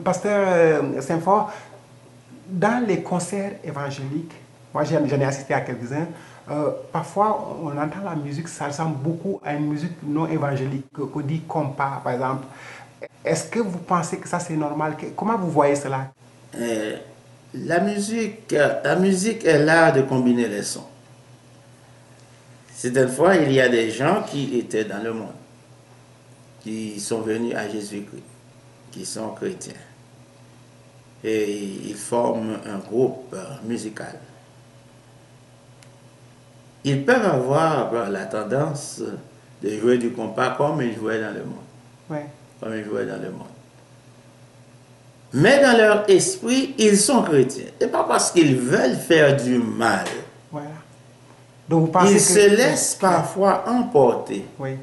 Pasteur Saint-Fort, dans les concerts évangéliques, moi j'en ai assisté à quelques-uns, parfois on entend la musique, ça ressemble beaucoup à une musique non évangélique, qu'on dit compas par exemple. Est-ce que vous pensez que ça c'est normal? Comment vous voyez cela? Euh, la musique est l'art de combiner les sons. Certaines fois, il y a des gens qui étaient dans le monde, qui sont venus à Jésus-Christ, qui sont chrétiens. Et ils forment un groupe musical. Ils peuvent avoir la tendance de jouer du compas comme ils jouaient dans le monde. Ouais. Comme ils jouaient dans le monde. Mais dans leur esprit, ils sont chrétiens. Et pas parce qu'ils veulent faire du mal. Voilà. Donc vous pensez Ils que... se laissent parfois emporter. Oui.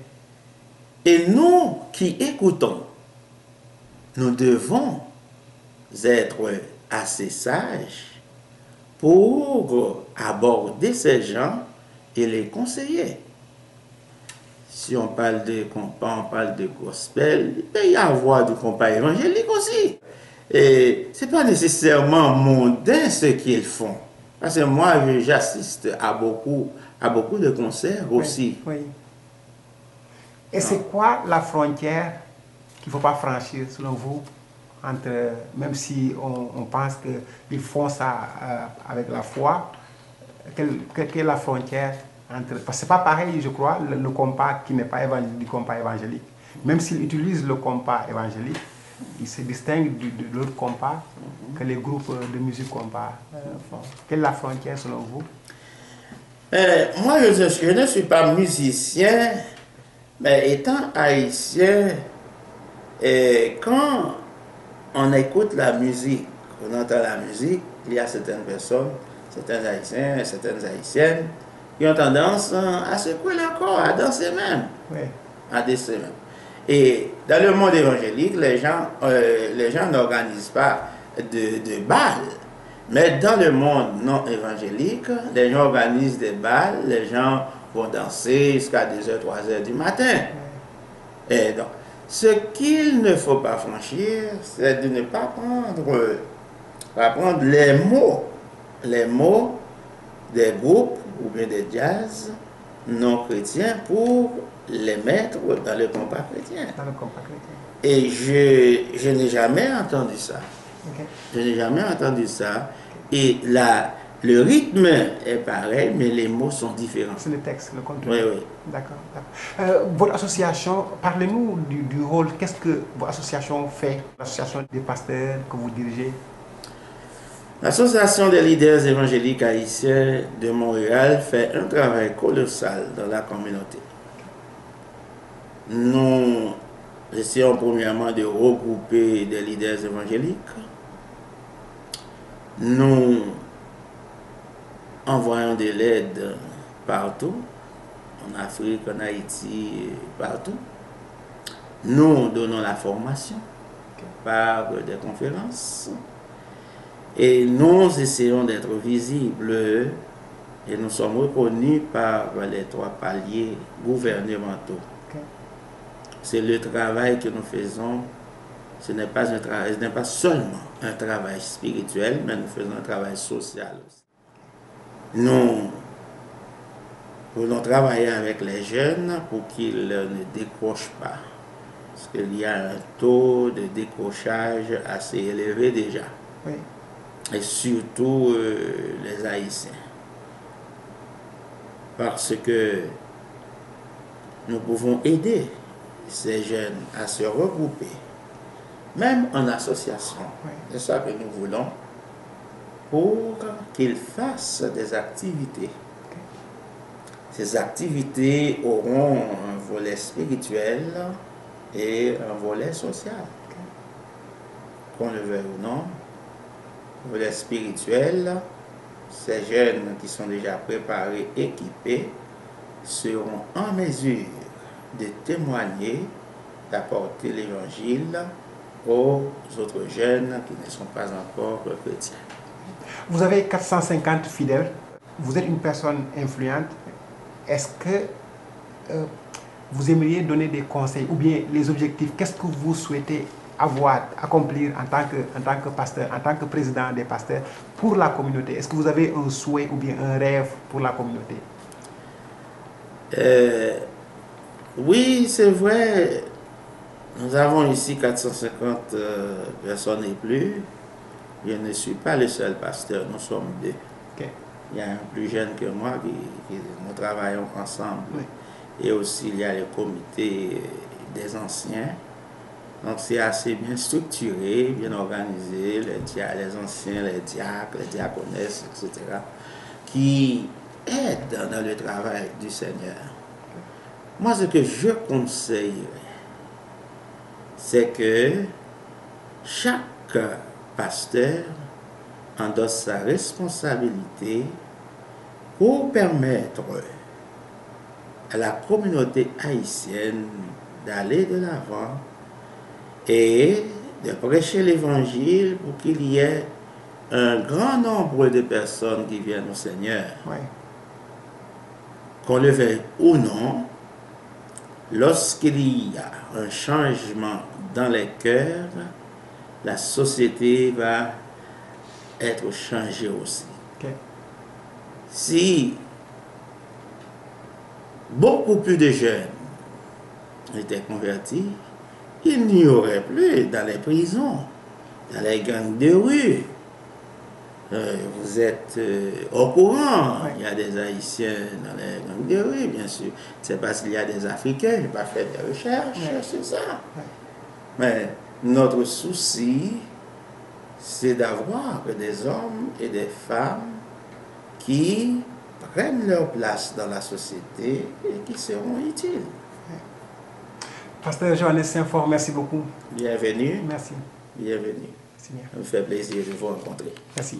Et nous qui écoutons, nous devons être assez sages pour aborder ces gens et les conseiller. Si on parle de compas, on parle de gospel, il peut y avoir du compas évangélique aussi. Et ce n'est pas nécessairement mondain ce qu'ils font. Parce que moi, j'assiste à beaucoup de concerts Oui, aussi. oui. Et c'est quoi la frontière qu'il ne faut pas franchir selon vous entre, même si on pense qu'ils font ça avec la foi, quelle est la frontière entre... Parce que ce n'est pas pareil, je crois, le compas qui n'est pas du compas évangélique. Même s'ils utilisent le compas évangélique, il se distingue de l'autre compas que les groupes de musique compas font. Quelle est la frontière selon vous? Moi, je ne suis pas musicien, mais étant haïtien, quand on écoute la musique, on entend la musique, il y a certaines personnes, certains haïtiens, certaines haïtiennes, qui ont tendance à secouer leur corps, à danser même. Oui. À danser même. Et dans le monde évangélique, les gens n'organisent pas de balles. Mais dans le monde non évangélique, les gens organisent des balles, les gens vont danser jusqu'à 2h, 3h du matin. Et donc, ce qu'il ne faut pas franchir, c'est de ne pas prendre les mots des groupes ou bien des jazz non chrétiens pour les mettre dans le compas chrétien. Dans le compas chrétien. Et je n'ai jamais entendu ça. Okay. Je n'ai jamais entendu ça. Et le rythme est pareil, mais les mots sont différents. C'est le texte, le contenu. Oui, oui. D'accord. Votre association, parlez-nous du rôle. Qu'est-ce que votre association fait? L'association des pasteurs que vous dirigez? L'Association des leaders évangéliques haïtiens de Montréal fait un travail colossal dans la communauté. Nous essayons premièrement de regrouper des leaders évangéliques. Nous envoyons de l'aide partout, en Afrique, en Haïti, partout. Nous donnons la formation par des conférences. Et nous essayons d'être visibles et nous sommes reconnus par les 3 paliers gouvernementaux. Okay. C'est le travail que nous faisons. Ce n'est pas seulement un travail spirituel, mais nous faisons un travail social aussi. Nous voulons travailler avec les jeunes pour qu'ils ne décrochent pas. Parce qu'il y a un taux de décrochage assez élevé déjà. Oui. Et surtout les Haïtiens. Parce que nous pouvons aider ces jeunes à se regrouper, même en association. Oui. C'est ça que nous voulons, pour qu'ils fassent des activités. Okay. Ces activités auront un volet spirituel et un volet social. Okay. Qu'on le veuille ou non, volet spirituel, ces jeunes qui sont déjà préparés, équipés, seront en mesure de témoigner, d'apporter l'évangile aux autres jeunes qui ne sont pas encore chrétiens. Vous avez 450 fidèles, vous êtes une personne influente. Est-ce que vous aimeriez donner des conseils ou bien les objectifs? Qu'est-ce que vous souhaitez avoir, accomplir en tant que pasteur, en tant que président des pasteurs pour la communauté? Est-ce que vous avez un souhait ou bien un rêve pour la communauté? Oui, c'est vrai. Nous avons ici 450 personnes et plus. Je ne suis pas le seul pasteur, nous sommes deux. Okay. Il y a un plus jeune que moi qui nous travaillons ensemble. Oui. Et aussi, il y a le comité des anciens. Donc, c'est assez bien structuré, bien organisé. Les anciens, les diacres, les diaconesses, etc., qui aident dans le travail du Seigneur. Moi, ce que je conseillerais, c'est que chaque pasteur endosse sa responsabilité pour permettre à la communauté haïtienne d'aller de l'avant et de prêcher l'évangile pour qu'il y ait un grand nombre de personnes qui viennent au Seigneur. Oui. Qu'on le veuille ou non, lorsqu'il y a un changement dans les cœurs, la société va être changée aussi. Okay. Si beaucoup plus de jeunes étaient convertis, il n'y aurait plus dans les prisons, dans les gangs de rue. Vous êtes au courant, Oui. il y a des Haïtiens dans les gangs de rue, bien sûr. C'est parce qu'il y a des Africains, je n'ai pas fait des recherches sur ça. Oui. Mais notre souci, c'est d'avoir des hommes et des femmes qui prennent leur place dans la société et qui seront utiles. Pasteur Johannes Saint-Fort, merci beaucoup. Bienvenue. Merci. Bienvenue. Seigneur. Ça me fait plaisir de vous rencontrer. Merci.